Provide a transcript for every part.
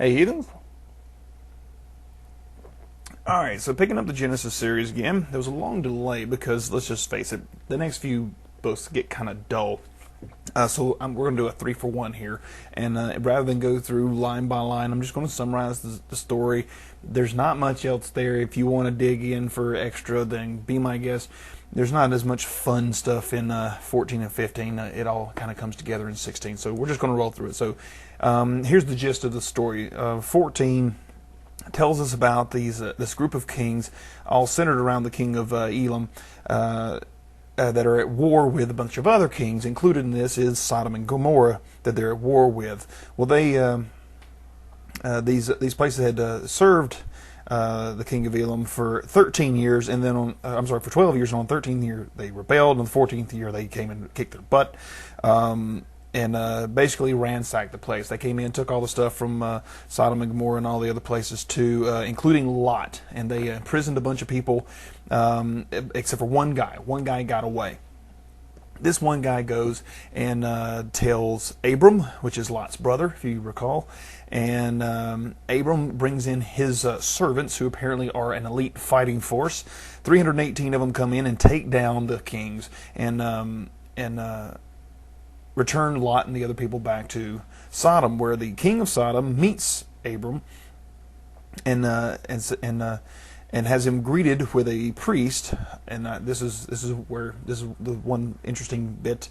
Hey, heathens. Alright, so picking up the Genesis series again, there was a long delay because, let's just face it, the next few books get kind of dull. We're going to do a 3-for-1 here. And rather than go through line by line, I'm just going to summarize the story. There's not much else there. If you want to dig in for extra, then be my guest. There's not as much fun stuff in 14 and 15. It all kind of comes together in 16. So we're just going to roll through it. So here's the gist of the story. 14 tells us about this group of kings, all centered around the king of Elam, that are at war with a bunch of other kings. Included in this is Sodom and Gomorrah that they're at war with. Well, these places had served the king of Elam for 13 years, and then for 12 years, and on 13th year they rebelled, and on the 14th year they came and kicked their butt. And basically ransacked the place. They came in, took all the stuff from Sodom and Gomorrah and all the other places too, including Lot, and they imprisoned a bunch of people, except for one guy. One guy got away. This one guy goes and tells Abram, which is Lot's brother, if you recall, and Abram brings in his servants, who apparently are an elite fighting force. 318 of them come in and take down the kings, and return Lot and the other people back to Sodom, where the king of Sodom meets Abram and has him greeted with a priest. And this is the one interesting bit.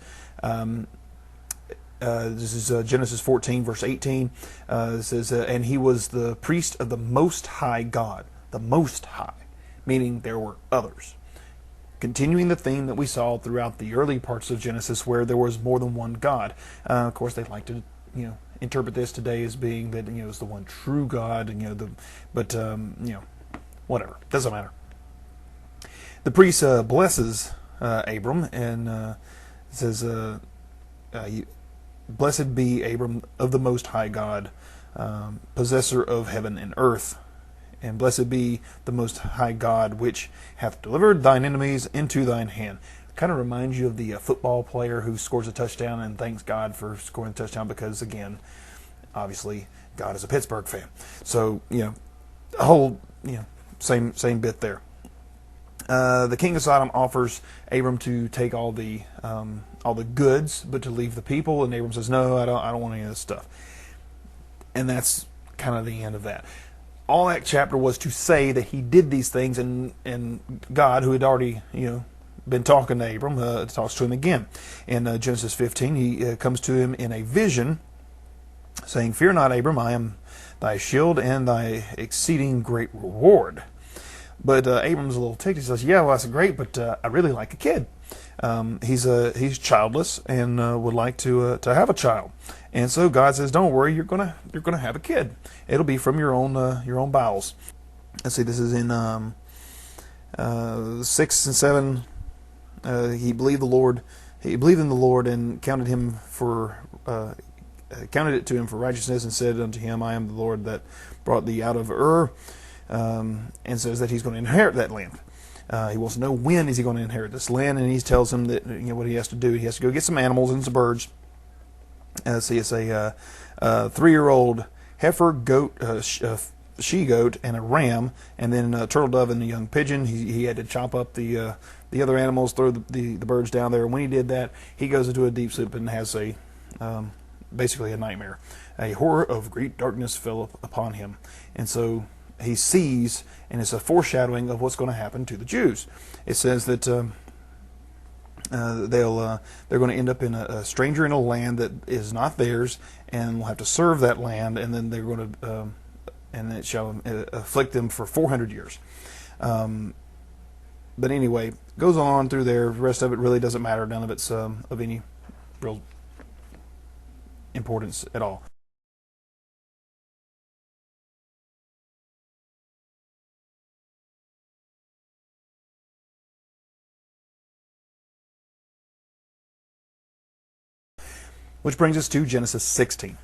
This is Genesis 14 verse 18. It says, and he was the priest of the Most High God, the Most High, meaning there were others. Continuing the theme that we saw throughout the early parts of Genesis, where there was more than one God. Of course, they like to, interpret this today as being that it's the one true God, and whatever, doesn't matter. The priest blesses Abram and says, "Blessed be Abram of the Most High God, possessor of heaven and earth. And blessed be the Most High God, which hath delivered thine enemies into thine hand." Kind of reminds you of the football player who scores a touchdown and thanks God for scoring a touchdown because, again, obviously, God is a Pittsburgh fan. So, the whole, same bit there. The king of Sodom offers Abram to take all the goods, but to leave the people. And Abram says, "No, I don't want any of this stuff." And that's kind of the end of that. All that chapter was to say that he did these things, and God, who had already, been talking to Abram, talks to him again. In Genesis 15, he comes to him in a vision, saying, "Fear not, Abram, I am thy shield and thy exceeding great reward." But Abram's a little ticked. He says, "Yeah, well, that's great, but I really like a kid." He's childless and would like to have a child. And so God says, "Don't worry, you're gonna have a kid. It'll be from your own bowels." Let's see, this is in 6 and 7. He believed the Lord. He believed in the Lord and counted it to him for righteousness, and said unto him, "I am the Lord that brought thee out of Ur," and says that he's going to inherit that land. He wants to know when is he going to inherit this land, and he tells him that what he has to do. He has to go get some animals and some birds. So it's a 3-year-old heifer, goat, she-goat, and a ram, and then a turtle dove and a young pigeon. He had to chop up the other animals, throw the birds down there. And when he did that, he goes into a deep sleep and has basically a nightmare. A horror of great darkness fell upon him, and so he sees, and it's a foreshadowing of what's going to happen to the Jews. It says that they're going to end up in a stranger in a land that is not theirs, and will have to serve that land, and then they're going to and it shall afflict them for 400 years. But anyway, goes on through there. The rest of it really doesn't matter. None of it's of any real importance at all. Which brings us to Genesis 16.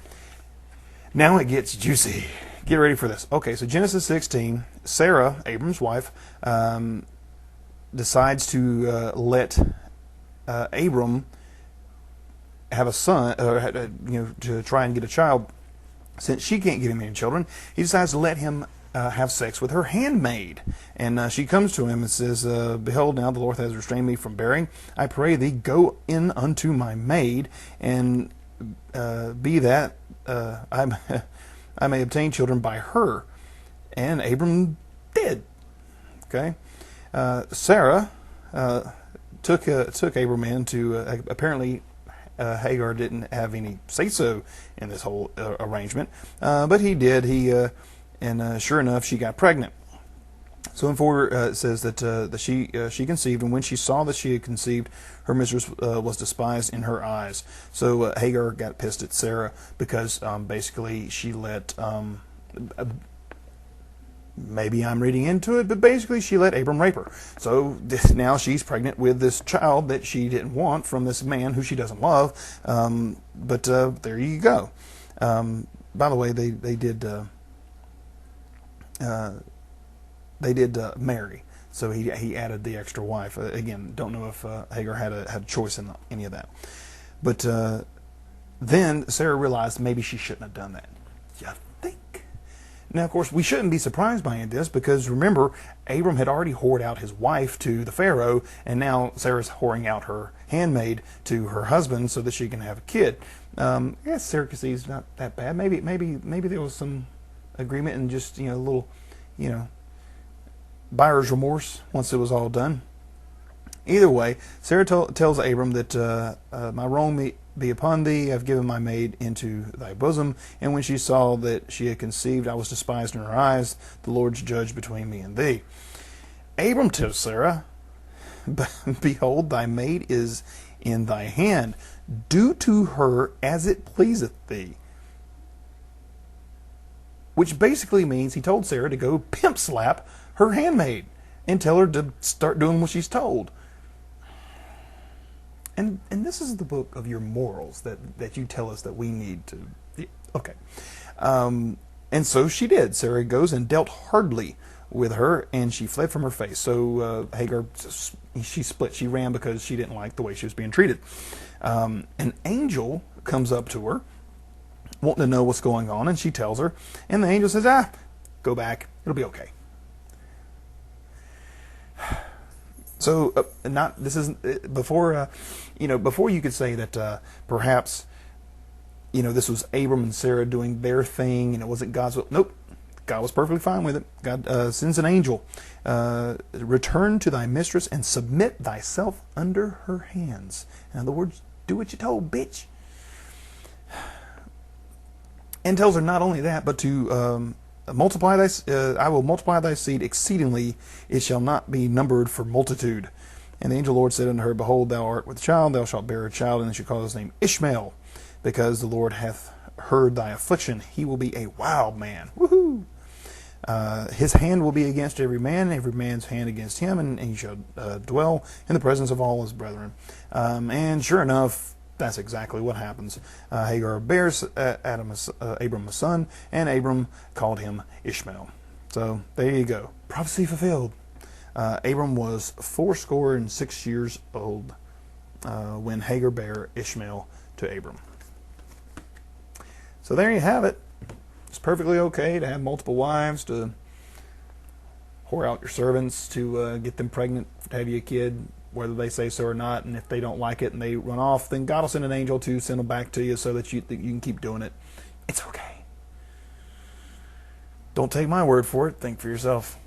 Now it gets juicy. Get ready for this. Okay, so Genesis 16, Sarah, Abram's wife, decides to let Abram have a son, to try and get a child Since she can't give him any children, he decides to let him have sex with her handmaid. And she comes to him and says, Behold, now the Lord has restrained me from bearing. I pray thee, go in unto my maid, and be that I may obtain children by her. And Abram did. Okay, Sarah took Abram in to apparently. Hagar didn't have any say-so in this whole arrangement, but he did. And sure enough, she got pregnant. So in 4 it says that she conceived, and when she saw that she had conceived, her mistress was despised in her eyes. So Hagar got pissed at Sarah because basically she let maybe I'm reading into it, but basically she let Abram rape her. So now she's pregnant with this child that she didn't want from this man who she doesn't love. But there you go. By the way, they did marry. So he added the extra wife. Again, don't know if Hagar had a choice in any of that. But then Sarah realized maybe she shouldn't have done that. You think? Now, of course, we shouldn't be surprised by any of this because, remember, Abram had already whored out his wife to the Pharaoh, and now Sarah's whoring out her handmaid to her husband so that she can have a kid. Yes, surrogacy not that bad. Maybe there was some agreement and just, a little, buyer's remorse once it was all done. Either way, Sarah tells Abram that my wrong be upon thee, I've given my maid into thy bosom. And when she saw that she had conceived, I was despised in her eyes. The Lord's judge between me and thee. Abram tells Sarah, Behold, thy maid is in thy hand. Do to her as it pleaseth thee. Which basically means he told Sarah to go pimp slap her handmaid and tell her to start doing what she's told. And this is the book of your morals that you tell us that we need to. Okay. And so she did. Sarah goes and dealt hardly with her, and she fled from her face. So Hagar, she split. She ran because she didn't like the way she was being treated. An angel comes up to her, wanting to know what's going on, and she tells her. And the angel says, go back. It'll be okay. So before you could say that perhaps this was Abram and Sarah doing their thing and it wasn't God's will. Nope, God was perfectly fine with it. God sends an angel. Return to thy mistress and submit thyself under her hands. In other words, do what you're told, bitch. And tells her not only that, but to multiply I will multiply thy seed exceedingly, it shall not be numbered for multitude. And the angel Lord said unto her, Behold, thou art with child, thou shalt bear a child, and they shall call his name Ishmael, because the Lord hath heard thy affliction. He will be a wild man. Woohoo! His hand will be against every man's hand against him, and he shall dwell in the presence of all his brethren. And sure enough, that's exactly what happens. Hagar bears Abram a son, and Abram called him Ishmael. So there you go. Prophecy fulfilled. Abram was 86 years old when Hagar bare Ishmael to Abram. So there you have it. It's perfectly okay to have multiple wives, to whore out your servants, to get them pregnant, to have you a kid, whether they say so or not. And if they don't like it and they run off, then God will send an angel to send them back to you so that you can keep doing it. It's okay. Don't take my word for it. Think for yourself.